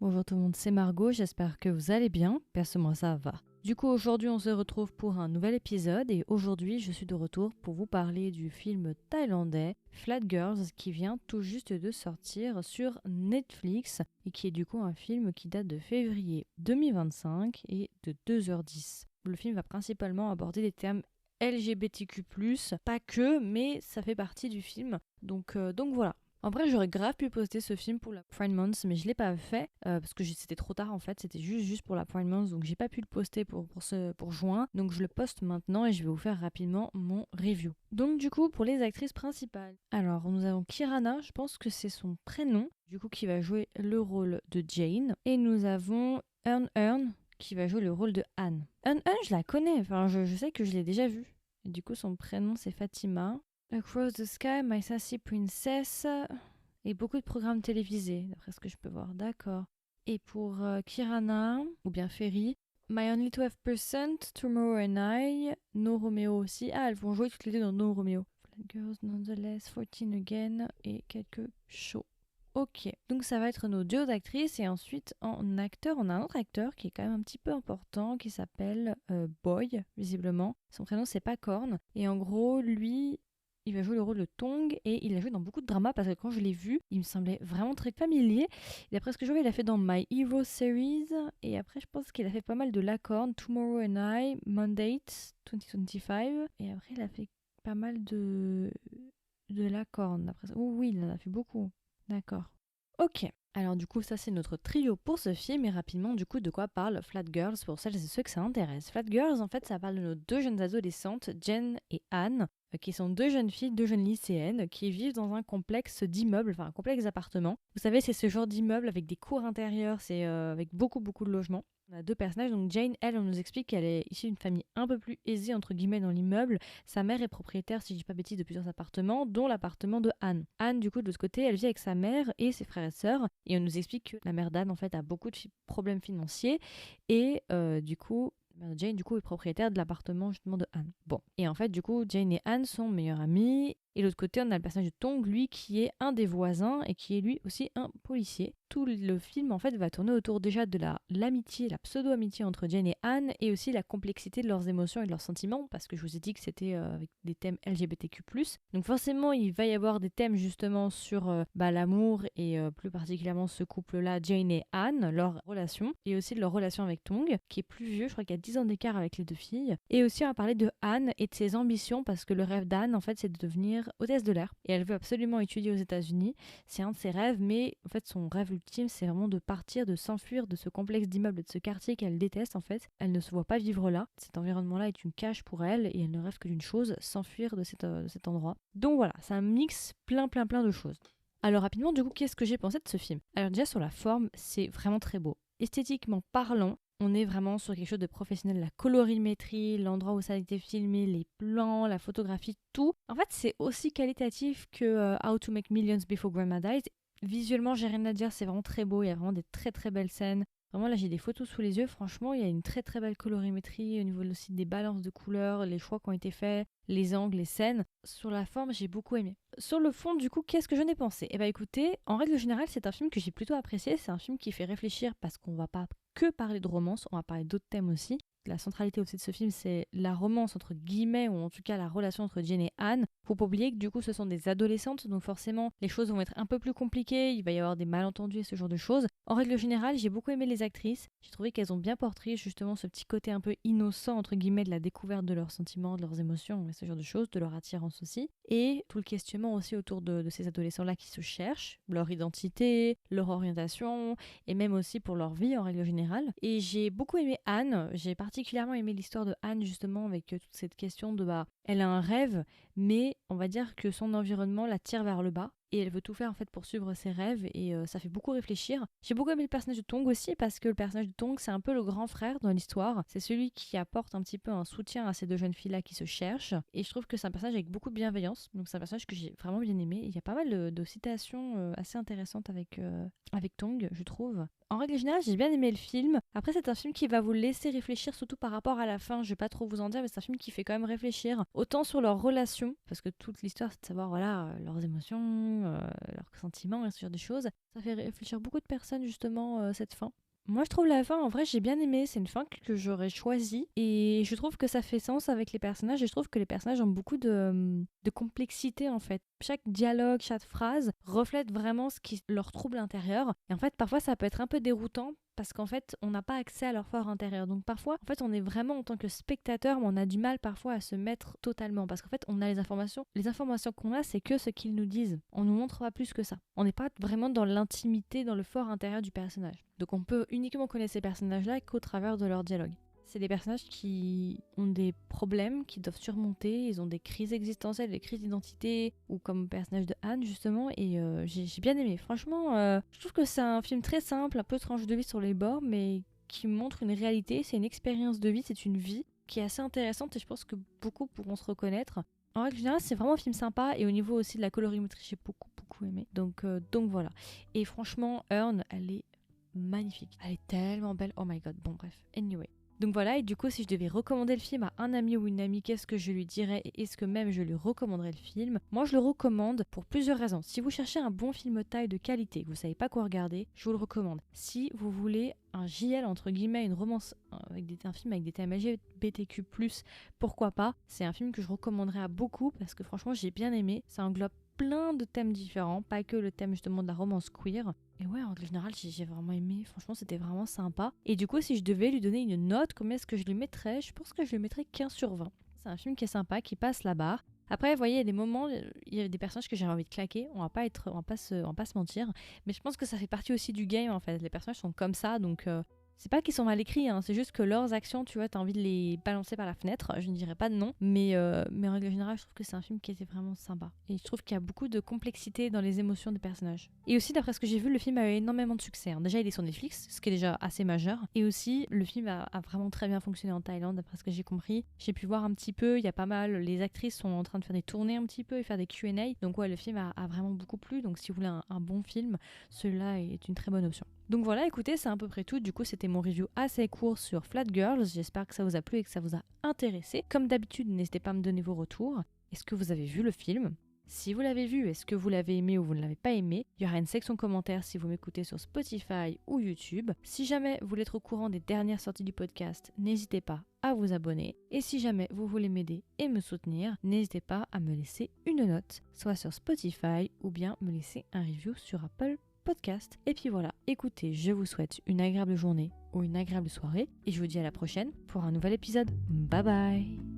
Bonjour tout le monde, c'est Margot, j'espère que vous allez bien. Perso, moi ça va. Du coup, aujourd'hui, on se retrouve pour un nouvel épisode et aujourd'hui, je suis de retour pour vous parler du film thaïlandais Flat Girls qui vient tout juste de sortir sur Netflix et qui est du coup un film qui date de février 2025 et de 2h10. Le film va principalement aborder des thèmes LGBTQ+, pas que, mais ça fait partie du film. Donc voilà. En vrai, j'aurais grave pu poster ce film pour la Pride Month, mais je l'ai pas fait parce que c'était trop tard en fait. C'était juste pour la Pride Month, donc j'ai pas pu le poster pour juin. Donc je le poste maintenant et je vais vous faire rapidement mon review. Donc du coup, pour les actrices principales, alors nous avons Kirana, je pense que c'est son prénom, du coup qui va jouer le rôle de Jane, et nous avons Eun qui va jouer le rôle de Anne. Eun, je la connais, enfin je sais que je l'ai déjà vue. Et du coup, son prénom c'est Fatima. Across the Sky, My Sassy Princess et beaucoup de programmes télévisés, d'après ce que je peux voir. D'accord. Et pour Kirana, ou bien Ferry, My Only 12%, Tomorrow and I, No Romeo aussi. Ah, elles vont jouer toutes les deux dans No Romeo. Flat Girls, Nonetheless, 14 Again et quelques shows. Ok, donc ça va être nos duos d'actrices et ensuite en acteur, on a un autre acteur qui est quand même un petit peu important qui s'appelle Boy, visiblement. Son prénom c'est Pacorn et en gros, lui, il va jouer le rôle de Tong et il a joué dans beaucoup de dramas parce que quand je l'ai vu, il me semblait vraiment très familier. Et d'après ce que je vois, il a fait dans My Hero Series et après je pense qu'il a fait pas mal de Lacorn, Tomorrow and I, Mandate 2025 et après il a fait pas mal de Lacorn. Oui, il en a fait beaucoup. D'accord. Ok. Alors du coup, ça c'est notre trio pour ce film et rapidement du coup de quoi parle Flat Girls pour celles et ceux que ça intéresse. Flat Girls en fait ça parle de nos deux jeunes adolescentes, Jen et Anne, qui sont deux jeunes filles, deux jeunes lycéennes qui vivent dans un complexe d'immeubles, enfin un complexe d'appartements. Vous savez c'est ce genre d'immeuble avec des cours intérieurs, c'est avec beaucoup de logements. On a deux personnages, donc Jane, elle, on nous explique qu'elle est issue d'une famille un peu plus aisée, entre guillemets, dans l'immeuble. Sa mère est propriétaire, si je dis pas bêtise, de plusieurs appartements, dont l'appartement de Anne. Anne, du coup, de l'autre côté, elle vit avec sa mère et ses frères et sœurs. Et on nous explique que la mère d'Anne, en fait, a beaucoup de problèmes financiers. Et du coup, Jane, du coup, est propriétaire de l'appartement, justement, de Anne. Bon. Et en fait, du coup, Jane et Anne sont meilleures amies. Et de l'autre côté, on a le personnage de Tong, lui, qui est un des voisins et qui est lui aussi un policier. Tout le film, en fait, va tourner autour déjà de l'amitié, la pseudo-amitié entre Jane et Anne, et aussi la complexité de leurs émotions et de leurs sentiments, parce que je vous ai dit que c'était avec des thèmes LGBTQ+. Donc forcément, il va y avoir des thèmes justement sur l'amour, et plus particulièrement ce couple-là, Jane et Anne, leur relation, et aussi de leur relation avec Tong, qui est plus vieux, je crois qu'il y a 10 ans d'écart avec les deux filles. Et aussi, on va parler de Anne et de ses ambitions, parce que le rêve d'Anne, en fait, c'est de devenir hôtesse de l'air, et elle veut absolument étudier aux États-Unis. C'est un de ses rêves, mais en fait, son rêve ultime, c'est vraiment de partir, de s'enfuir de ce complexe d'immeubles, de ce quartier qu'elle déteste en fait. Elle ne se voit pas vivre là. Cet environnement-là est une cage pour elle et elle ne rêve que d'une chose, s'enfuir de cet endroit. Donc voilà, c'est un mix plein de choses. Alors rapidement, du coup, qu'est-ce que j'ai pensé de ce film? Alors déjà sur la forme, c'est vraiment très beau. Esthétiquement parlant, on est vraiment sur quelque chose de professionnel, la colorimétrie, l'endroit où ça a été filmé, les plans, la photographie, tout. En fait, c'est aussi qualitatif que How to Make Millions Before Grandma Dies. Visuellement, j'ai rien à dire, c'est vraiment très beau, il y a vraiment des très belles scènes. Vraiment, là, j'ai des photos sous les yeux, franchement, il y a une très belle colorimétrie au niveau aussi des balances de couleurs, les choix qui ont été faits, les angles, les scènes. Sur la forme, j'ai beaucoup aimé. Sur le fond, du coup, qu'est-ce que je n'ai pensé? Eh bien, écoutez, en règle générale, c'est un film que j'ai plutôt apprécié, c'est un film qui fait réfléchir parce qu'on va pas que parler de romance, on va parler d'autres thèmes aussi. La centralité aussi de ce film, c'est la romance entre guillemets, ou en tout cas la relation entre Jane et Anne. Faut pas oublier que du coup ce sont des adolescentes, donc forcément les choses vont être un peu plus compliquées, il va y avoir des malentendus et ce genre de choses. En règle générale, j'ai beaucoup aimé les actrices, j'ai trouvé qu'elles ont bien porté justement ce petit côté un peu innocent entre guillemets de la découverte de leurs sentiments, de leurs émotions et ce genre de choses, de leur attirance aussi. Et tout le questionnement aussi autour de ces adolescents-là qui se cherchent, leur identité, leur orientation, et même aussi pour leur vie en règle générale. Et j'ai beaucoup aimé Anne, j'ai particulièrement aimé l'histoire de Anne justement avec toute cette question de elle a un rêve, mais on va dire que son environnement la tire vers le bas. Et elle veut tout faire en fait pour suivre ses rêves et ça fait beaucoup réfléchir. J'ai beaucoup aimé le personnage de Tong aussi parce que le personnage de Tong c'est un peu le grand frère dans l'histoire. C'est celui qui apporte un petit peu un soutien à ces deux jeunes filles là qui se cherchent. Et je trouve que c'est un personnage avec beaucoup de bienveillance. Donc c'est un personnage que j'ai vraiment bien aimé. Il y a pas mal de citations assez intéressantes avec Tong, je trouve. En règle générale, j'ai bien aimé le film. Après, c'est un film qui va vous laisser réfléchir, surtout par rapport à la fin. Je vais pas trop vous en dire, mais c'est un film qui fait quand même réfléchir. Autant sur leurs relations, parce que toute l'histoire, c'est de savoir, voilà, leurs émotions, émotions, leurs sentiments et ce genre de choses. Ça fait réfléchir beaucoup de personnes justement cette fin. Moi, je trouve la fin, en vrai, j'ai bien aimé. C'est une fin que j'aurais choisie. Et je trouve que ça fait sens avec les personnages. Et je trouve que les personnages ont beaucoup de complexité, en fait. Chaque dialogue, chaque phrase reflète vraiment ce qui leur trouble l'intérieur. Et en fait, parfois, ça peut être un peu déroutant parce qu'en fait, on n'a pas accès à leur fort intérieur. Donc parfois, en fait, on est vraiment en tant que spectateur, mais on a du mal parfois à se mettre totalement. Parce qu'en fait, on a les informations. Les informations qu'on a, c'est que ce qu'ils nous disent. On nous montre pas plus que ça. On n'est pas vraiment dans l'intimité, dans le fort intérieur du personnage. Donc on peut uniquement connaître ces personnages-là qu'au travers de leur dialogue. C'est des personnages qui ont des problèmes qu'ils doivent surmonter, ils ont des crises existentielles, des crises d'identité, ou comme le personnage de Anne justement, et j'ai bien aimé. Franchement, je trouve que c'est un film très simple, un peu tranche de vie sur les bords, mais qui montre une réalité, c'est une expérience de vie, c'est une vie qui est assez intéressante et je pense que beaucoup pourront se reconnaître. En règle générale, c'est vraiment un film sympa et au niveau aussi de la colorimétrie, j'ai beaucoup aimé. Donc voilà. Et franchement, Earn, elle est magnifique. Elle est tellement belle. Oh my god. Bon bref. Anyway. Donc voilà, et du coup, si je devais recommander le film à un ami ou une amie, qu'est-ce que je lui dirais et est-ce que même je lui recommanderais le film? Moi, je le recommande pour plusieurs raisons. Si vous cherchez un bon film thaï de qualité, que vous savez pas quoi regarder, je vous le recommande. Si vous voulez un JL, entre guillemets, une romance, un film avec des thèmes LGBTQ+, pourquoi pas? C'est un film que je recommanderais à beaucoup parce que franchement, j'ai bien aimé. Ça englobe plein de thèmes différents, pas que le thème justement de la romance queer. Et ouais, en général, j'ai vraiment aimé. Franchement, c'était vraiment sympa. Et du coup, si je devais lui donner une note, combien est-ce que je lui mettrais? Je pense que je lui mettrais 15 sur 20. C'est un film qui est sympa, qui passe la barre. Après, vous voyez, il y a des moments, il y a des personnages que j'ai envie de claquer. On va pas se mentir. Mais je pense que ça fait partie aussi du game, en fait. Les personnages sont comme ça, donc c'est pas qu'ils sont mal écrits, hein, c'est juste que leurs actions, tu vois, t'as envie de les balancer par la fenêtre. Je ne dirais pas de non, mais en règle générale, je trouve que c'est un film qui était vraiment sympa. Et je trouve qu'il y a beaucoup de complexité dans les émotions des personnages. Et aussi, d'après ce que j'ai vu, le film a eu énormément de succès. Hein. Déjà, il est sur Netflix, ce qui est déjà assez majeur. Et aussi, le film a vraiment très bien fonctionné en Thaïlande, d'après ce que j'ai compris. J'ai pu voir un petit peu, il y a pas mal, les actrices sont en train de faire des tournées un petit peu et faire des Q&A. Donc ouais, le film a vraiment beaucoup plu. Donc si vous voulez un bon film, celui-là est une très bonne option. Donc voilà, écoutez, c'est à peu près tout. Du coup, c'était mon review assez court sur Flat Girls. J'espère que ça vous a plu et que ça vous a intéressé. Comme d'habitude, n'hésitez pas à me donner vos retours. Est-ce que vous avez vu le film ? Si vous l'avez vu, est-ce que vous l'avez aimé ou vous ne l'avez pas aimé? Il y aura une section commentaires si vous m'écoutez sur Spotify ou YouTube. Si jamais vous voulez être au courant des dernières sorties du podcast, n'hésitez pas à vous abonner. Et si jamais vous voulez m'aider et me soutenir, n'hésitez pas à me laisser une note, soit sur Spotify ou bien me laisser un review sur Apple Podcast. Et puis voilà, écoutez, je vous souhaite une agréable journée ou une agréable soirée et je vous dis à la prochaine pour un nouvel épisode. Bye bye!